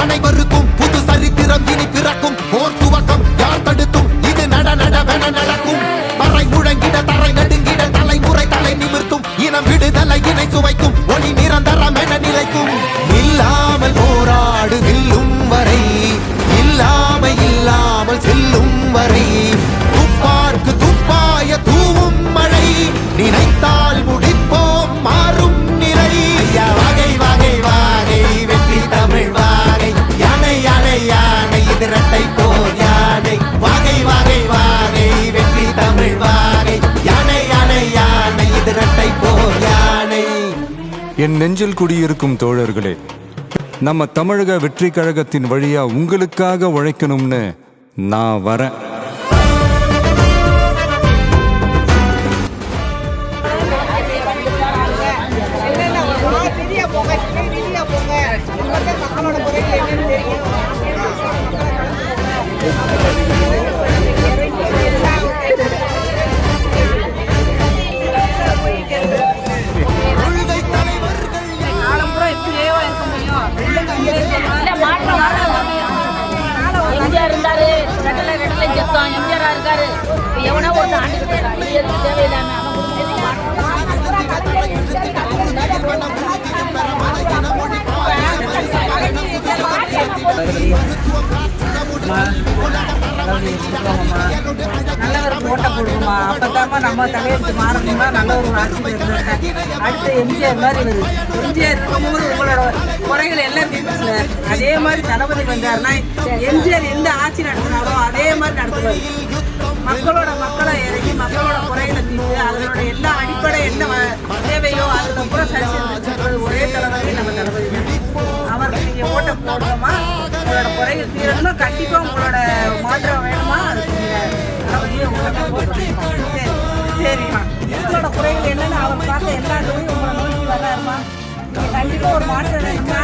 அனைவருக்கும் புது சரித்திரம் இனி பிறக்கும். போர் துவக்கம் யார் தடுத்தும் இது நடவென நடக்கும். பறை முழங்கிட தரை நடுங்கிட தலைமுறை தலை நிமிர்த்தும். இனம் விடுதலை இணை சுவைக்கும். ஒளி நிரந்தரம் என நிலைக்கும். இல்லாமல் போராடு வெல்லும் வரை, இல்லாமல் செல்லும் வரை. துப்பார்க்கு துப்பாய தூவும் மழை, நினைத்தால் முடிப்போம் மாறும் நிலை. வகை வகை வாகை வெற்றி தமிழ் வாகை. யானை யானை யானை இது இரட்டை போர் யானை. வகை வகை வாகை வெற்றி தமிழ் வாகை. யானை யானை யானை இது இரட்டை போர் யானை. என் நெஞ்சில் குடியிருக்கும் தோழர்களே, நம்ம தமிழக வெற்றி கழகத்தின் வழியா உங்களுக்காக உழைக்கணும்னு நான் வரேன். எம்ஜிஆர் இருந்தாரு, ரெட்டலை செத்தோம். எம்ஜிஆர் இருக்காரு, எவனோ ஒரு ஆண்டுகிட்டு எதுக்கு தேவையில்லாம நல்லவருக்கு ஓட்ட போடுவோமா? அப்பதாம்மா நம்ம தலையெழுத்து மாறணும்னா நல்ல ஒரு ஆட்சி இருந்தாங்க. அடுத்து எம்ஜிஆர் மாதிரி வருது. எம்ஜிஆர் இருக்கும்போது உங்களோட குறைகள் எல்லாம் தீர்ந்துச்சுல. அதே மாதிரி தளபதி வந்தாருன்னா எம்ஜிஆர் எந்த ஆட்சி நடத்தினாலும் அதே மாதிரி நடத்துவார். மக்களை இறங்கி மக்களோட குறைகளை தீர்த்து அதனோட எல்லா அடிப்படை என்ன தேவையோ அதுக்கப்புறம் சரி செஞ்சு ஒரே தலைவரே நம்ம தளபதி தான். அவருக்கு நீங்கள் ஓட்ட போடணுமா? உங்களோட குறைகள் தீரணும்னா கண்டிப்பாக உங்களோட மாற்றம் வேணுமா? அதுக்கு தளபதியே ஓட்ட போடணும். சரிம்மா, உங்களோட குறைகள் என்னன்னு அவர் பார்த்த எல்லா தொழிலும் உங்களை நோக்கி வர்றாருமா. நீங்கள் கண்டிப்பாக ஒரு மாற்றம் வேணுமா?